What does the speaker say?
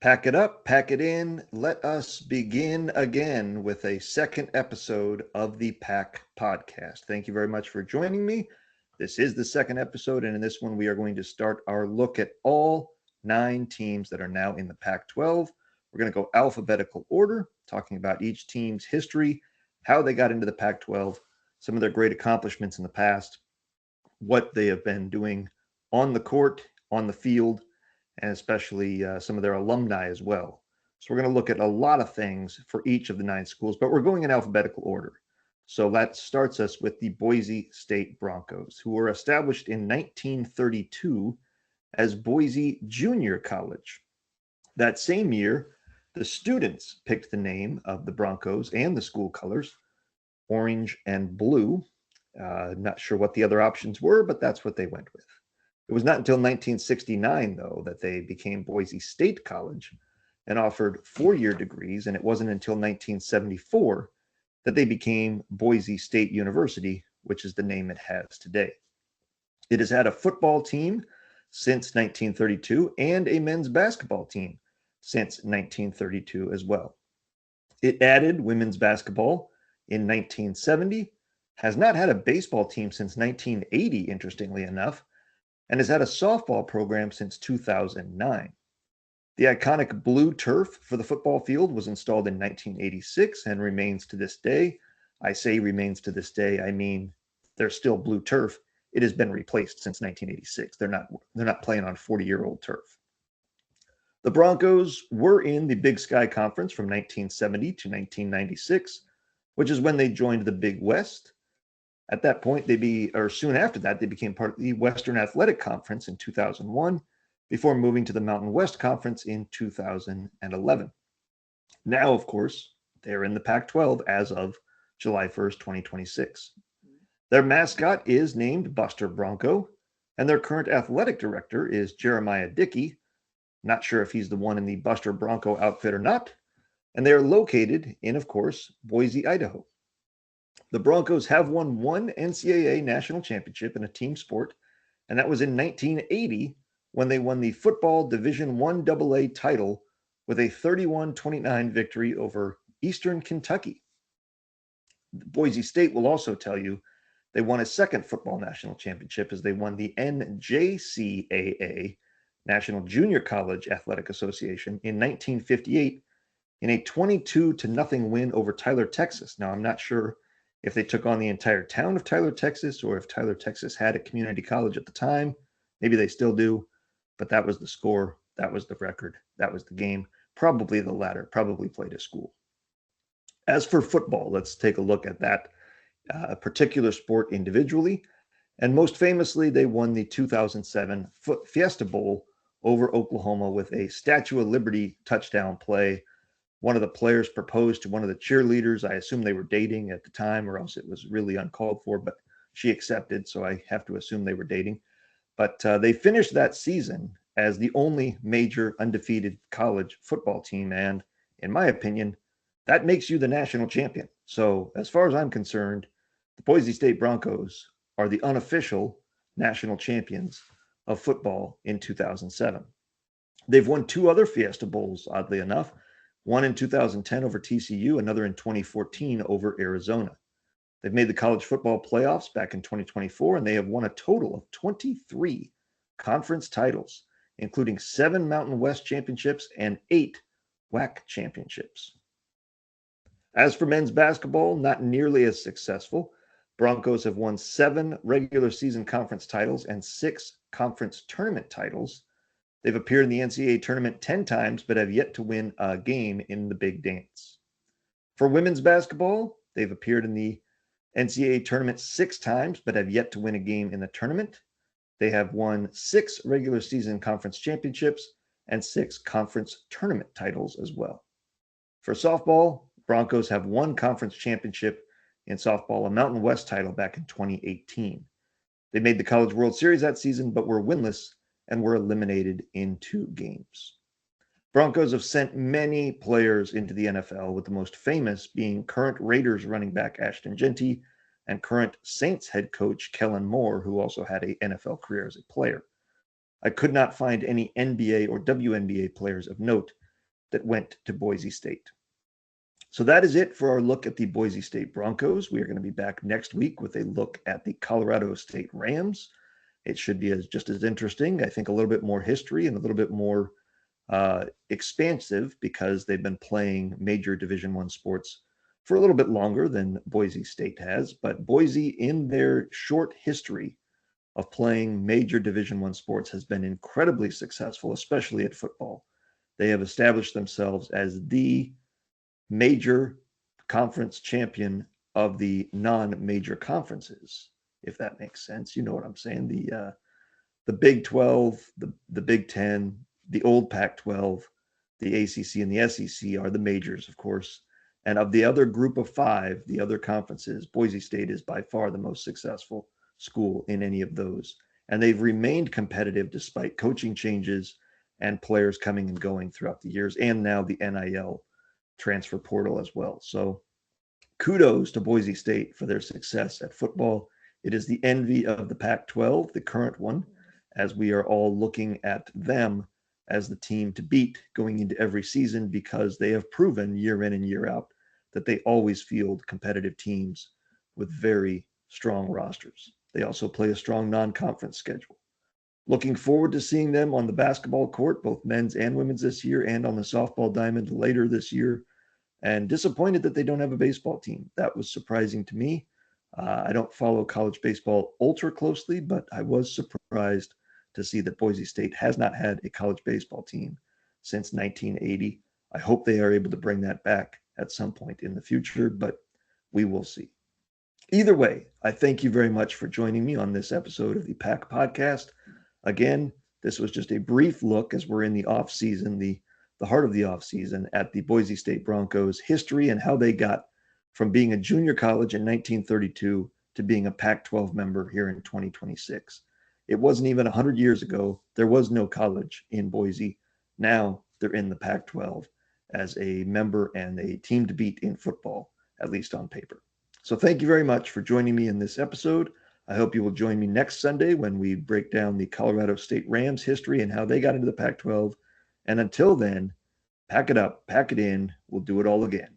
Pack it up, pack it in. Let us begin again with a second episode of the PAC Podcast. Thank you very much for joining me. This is the second episode, and in this one, we are going to start our look at all 9 teams that are now in the Pac-12. We're going to go alphabetical order, talking about each team's history, how they got into the Pac-12, some of their great accomplishments in the past, what they have been doing on the court, on the field, and especially some of their alumni as well. So we're going to look at a lot of things for each of the 9 schools, but we're going in alphabetical order. So that starts us with the Boise State Broncos, who were established in 1932 as Boise Junior College. That same year, the students picked the name of the Broncos and the school colors, orange and blue. Not sure what the other options were, but that's what they went with. It was not until 1969, though, that they became Boise State College and offered 4-year degrees, and it wasn't until 1974 that they became Boise State University, which is the name it has today. It has had a football team since 1932 and a men's basketball team since 1932 as well. It added women's basketball in 1970, has not had a baseball team since 1980, interestingly enough, and has had a softball program since 2009. The iconic blue turf for the football field was installed in 1986 and remains to this day. I say remains to this day, I mean there's still blue turf. It has been replaced since 1986. They're not playing on 40-year-old turf. The Broncos were in the Big Sky Conference from 1970 to 1996, which is when they joined the Big West. At that point, soon after that, they became part of the Western Athletic Conference in 2001, before moving to the Mountain West Conference in 2011. Now, of course, they're in the Pac-12 as of July 1st, 2026. Their mascot is named Buster Bronco, and their current athletic director is Jeremiah Dickey. Not sure if he's the one in the Buster Bronco outfit or not. And they are located in, of course, Boise, Idaho. The Broncos have won 1 NCAA national championship in a team sport, and that was in 1980 when they won the Football Division I AA title with a 31-29 victory over Eastern Kentucky. Boise State will also tell you they won a second football national championship as they won the NJCAA, National Junior College Athletic Association, in 1958 in a 22-0 win over Tyler, Texas. Now, I'm not sure if they took on the entire town of Tyler, Texas, or if Tyler, Texas had a community college at the time. Maybe they still do, but that was the score. That was the record. That was the game. Probably the latter, probably played at school. As for football, let's take a look at that particular sport individually. And most famously, they won the 2007 Fiesta Bowl over Oklahoma with a Statue of Liberty touchdown play. One of the players proposed to one of the cheerleaders. I assume they were dating at the time, or else it was really uncalled for, but she accepted, so I have to assume they were dating. But they finished that season as the only major undefeated college football team, and in my opinion, that makes you the national champion. So as far as I'm concerned, the Boise State Broncos are the unofficial national champions of football in 2007. They've won 2 other Fiesta Bowls, oddly enough. One in 2010 over TCU, another in 2014 over Arizona. They've made the college football playoffs back in 2024, and they have won a total of 23 conference titles, including 7 Mountain West championships and 8 WAC championships. As for men's basketball, not nearly as successful. Broncos have won 7 regular season conference titles and 6 conference tournament titles. They've appeared in the NCAA tournament 10 times, but have yet to win a game in the big dance. For women's basketball, they've appeared in the NCAA tournament 6 times, but have yet to win a game in the tournament. They have won 6 regular season conference championships and 6 conference tournament titles as well. For softball, Broncos have 1 conference championship in softball, a Mountain West title back in 2018. They made the College World Series that season, but were winless and were eliminated in 2 games. Broncos have sent many players into the NFL, with the most famous being current Raiders running back Ashton Jeanty and current Saints head coach Kellen Moore, who also had an NFL career as a player. I could not find any NBA or WNBA players of note that went to Boise State. So that is it for our look at the Boise State Broncos. We are going to be back next week with a look at the Colorado State Rams. It should be just as interesting. I think a little bit more history and a little bit more expansive because they've been playing major Division I sports for a little bit longer than Boise State has. But Boise, in their short history of playing major Division I sports, has been incredibly successful, especially at football. They have established themselves as the major conference champion of the non-major conferences, if that makes sense. You know what I'm saying? The Big 12, the Big 10, the old Pac-12, the ACC, and the SEC are the majors, of course. And of the other group of five, the other conferences, Boise State is by far the most successful school in any of those. And they've remained competitive despite coaching changes and players coming and going throughout the years, and now the NIL transfer portal as well. So kudos to Boise State for their success at football. It is the envy of the Pac-12, the current one, as we are all looking at them as the team to beat going into every season because they have proven year in and year out that they always field competitive teams with very strong rosters. They also play a strong non-conference schedule. Looking forward to seeing them on the basketball court, both men's and women's this year, and on the softball diamond later this year. And disappointed that they don't have a baseball team. That was surprising to me. I don't follow college baseball ultra closely, but I was surprised to see that Boise State has not had a college baseball team since 1980. I hope they are able to bring that back at some point in the future, but we will see. Either way, I thank you very much for joining me on this episode of the PAC Podcast. Again, this was just a brief look as we're in the off season, the heart of the off season, at the Boise State Broncos history and how they got from being a junior college in 1932 to being a Pac-12 member here in 2026. It wasn't even 100 years ago. There was no college in Boise. Now they're in the Pac-12 as a member and a team to beat in football, at least on paper. So thank you very much for joining me in this episode. I hope you will join me next Sunday when we break down the Colorado State Rams history and how they got into the Pac-12. And until then, pack it up, pack it in. We'll do it all again.